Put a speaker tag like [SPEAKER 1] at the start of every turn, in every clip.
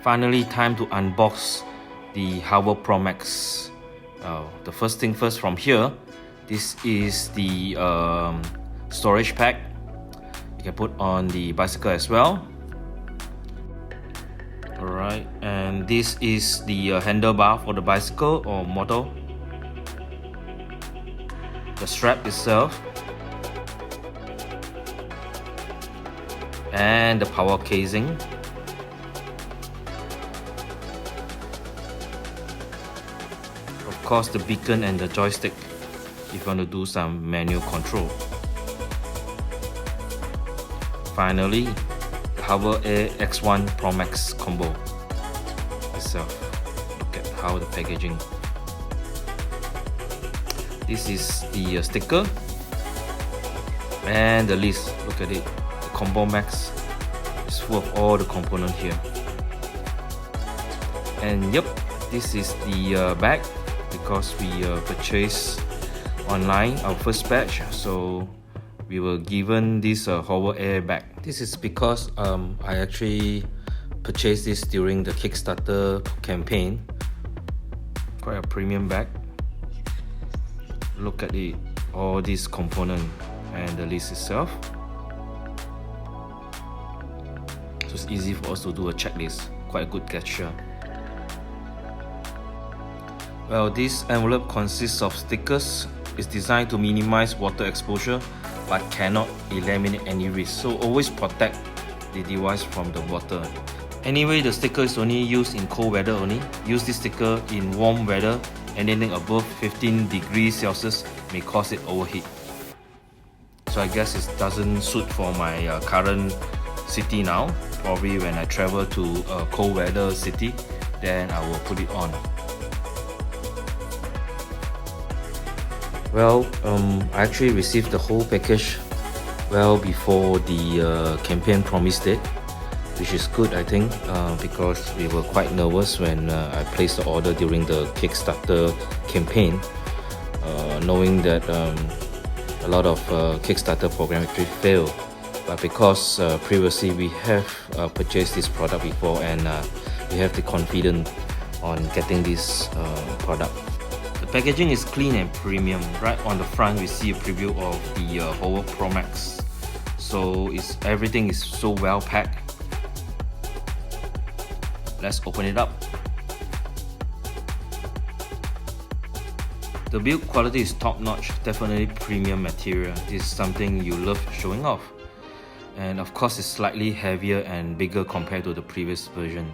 [SPEAKER 1] Finally, time to unbox the HoverairX1 Pro Max. The first thing first, from here, this is the storage pack. You can put on the bicycle as well. Alright, and this is the handlebar for the bicycle or moto. The strap itself, and the power casing. Of course, the beacon and the joystick if you want to do some manual control. Finally, the HoverairX X1 Pro Max COMBO itself. Look at how the packaging. This is the sticker and the list. Look at it. The Combo Max is full of all the components here. And yep, this is the bag, because we purchased online our first batch, so we were given this HoverAir bag. This is because I actually purchased this during the Kickstarter campaign. Quite a premium bag. Look at it, all these components and the list itself. So it's easy for us to do a checklist. Quite a good gesture. Well, this envelope consists of stickers. It's designed to minimize water exposure but cannot eliminate any risk. So always protect the device from the water. Anyway, the sticker is only used in cold weather only. Use this sticker in warm weather. Anything above 15 degrees Celsius may cause it overheat. So I guess it doesn't suit for my current city now. Probably when I travel to a cold weather city, then I will put it on. Well, I actually received the whole package well before the campaign promise date, which is good, I think, because we were quite nervous when I placed the order during the Kickstarter campaign, knowing that a lot of Kickstarter programs actually failed. But because previously we have purchased this product before, and we have the confidence on getting this product. The packaging is clean and premium. Right on the front we see a preview of the HoverairX Pro Max. So everything is so well packed. Let's open it up. The build quality is top notch, definitely premium material. This is something you love showing off. And of course it's slightly heavier and bigger compared to the previous version.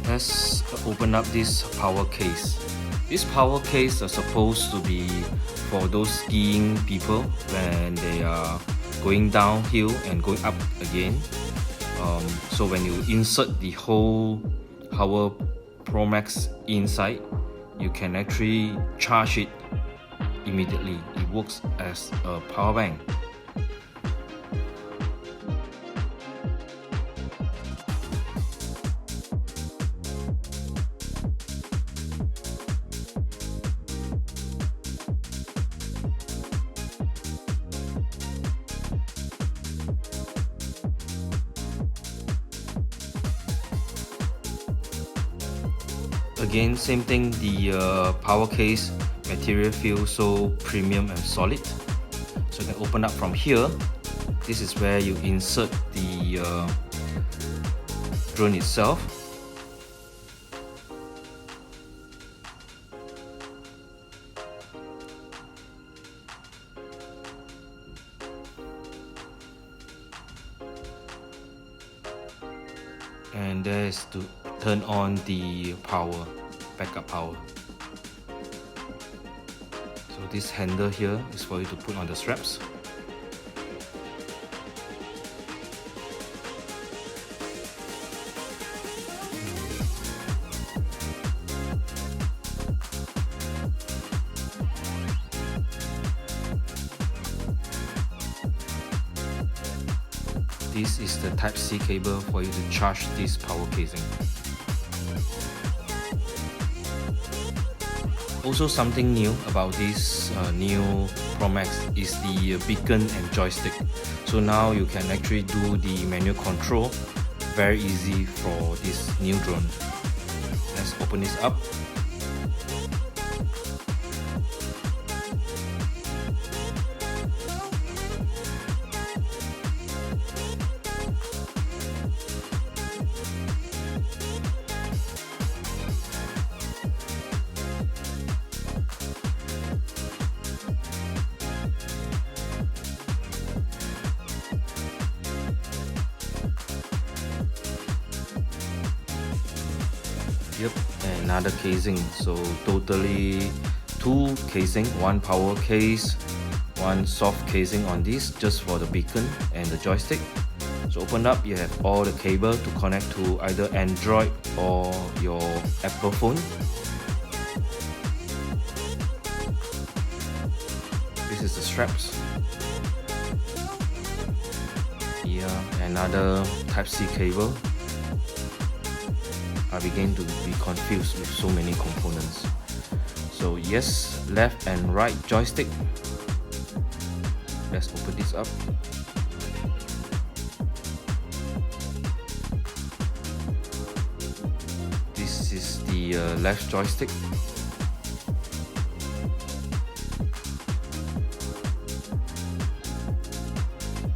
[SPEAKER 1] Let's open up this power case. This power case is supposed to be for those skiing people when they are going downhill and going up again. So when you insert the whole HoverairX Pro Max inside, you can actually charge it immediately. It works as a power bank. Again, same thing, the power case material feels so premium and solid. So you can open up from here. This is where you insert the drone itself. And there is to turn on the power, backup power. So this handle here is for you to put on the straps. This is the Type-C cable for you to charge this power casing. Also, something new about this Neo Pro Max is the beacon and joystick. So now you can actually do the manual control very easy for this new drone. Let's open this up. Yep, another casing. So totally two casing, one power case, one soft casing on this just for the beacon and the joystick. So open up, you have all the cable to connect to either Android or your Apple phone. This is the straps. Here, another Type-C cable. I begin to be confused with so many components. So yes, left and right joystick. Let's open this up. This is the left joystick.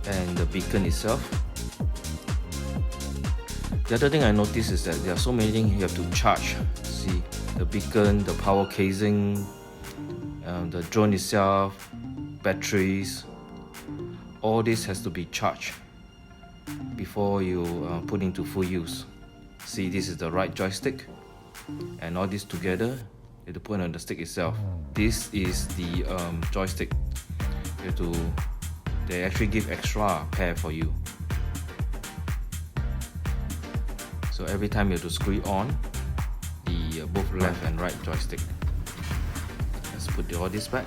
[SPEAKER 1] And the beacon itself. The other thing I noticed is that there are so many things you have to charge. See, the beacon, the power casing, the drone itself, batteries, all this has to be charged before you put into full use. See, this is the right joystick, and all this together, you have to put on the stick itself. This is the joystick. They actually give extra pair for you. So every time you have to screw it on the both left and right joystick. Let's put all this back.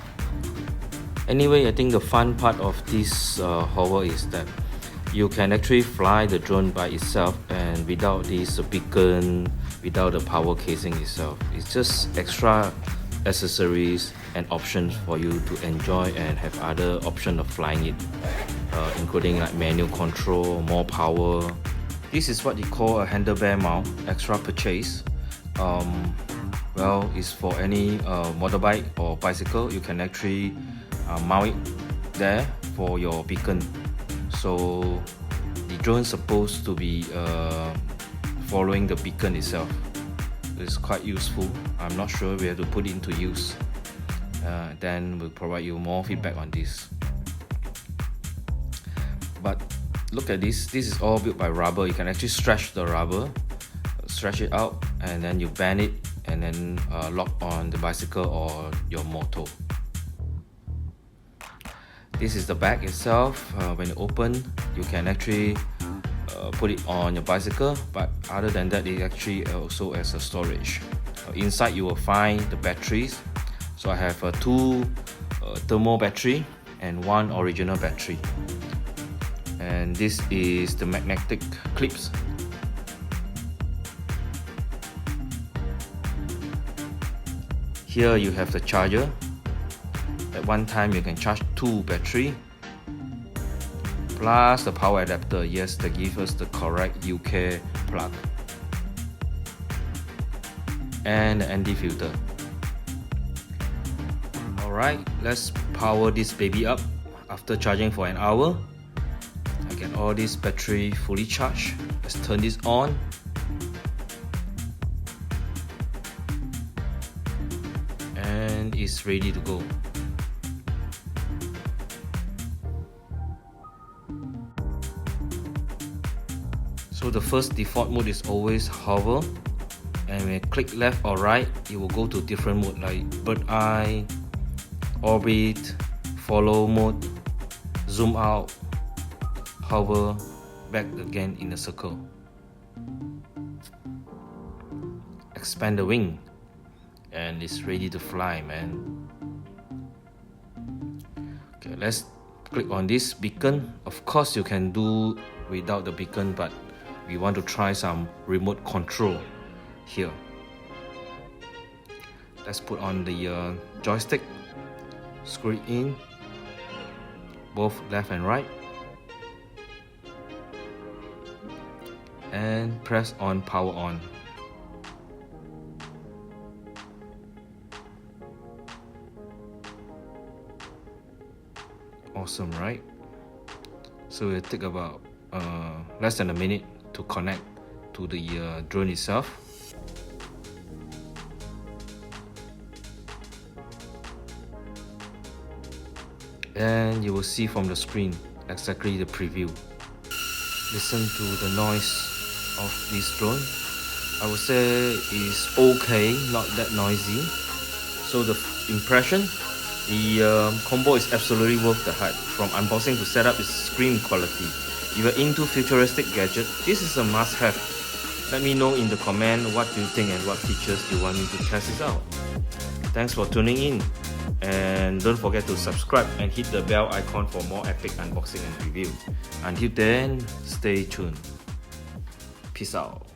[SPEAKER 1] Anyway, I think the fun part of this hover is that you can actually fly the drone by itself and without this beacon, without the power casing itself. It's just extra accessories and options for you to enjoy and have other options of flying it, including like manual control, more power. This is what you call a handlebar mount, extra purchase. Well, it's for any motorbike or bicycle. You can actually mount it there for your beacon. So the drone is supposed to be following the beacon itself. It's quite useful. I'm not sure we have to put it into use. Then we'll provide you more feedback on this. But look at this. This is all built by rubber. You can actually stretch the rubber, stretch it out, and then you bend it and then lock on the bicycle or your motor. This is the back itself. When you open, you can actually put it on your bicycle, but other than that, it actually also as a storage. Inside you will find the batteries. So I have two thermal battery and one original battery. And this is the magnetic clips. Here you have the charger. At one time you can charge two battery plus the power adapter. Yes, they give us the correct UK plug. and an ND filter. Alright, let's power this baby up. After charging for an hour, I get all this battery fully charged. Let's turn this on. And it's ready to go. So the first default mode is always hover, and when I click left or right, it will go to different mode like bird eye, orbit, follow mode, zoom out, hover, back again in a circle. Expand the wing, and it's ready to fly, man. Okay, let's click on this beacon. Of course you can do without the beacon, but we want to try some remote control here. Let's put on the joystick, screw it in, both left and right, and press on power on. Awesome, right? So it'll take about less than a minute to connect to the drone itself. And you will see from the screen exactly the preview. Listen to the noise of this drone. I would say it's okay, not that noisy. So the impression, the combo is absolutely worth the hype. From unboxing to setup, is scream quality. If you're into futuristic gadget, this is a must-have. Let me know in the comment what you think and what features you want me to test this out. Thanks for tuning in, and don't forget to subscribe and hit the bell icon for more epic unboxing and review. Until then, stay tuned. Peace out.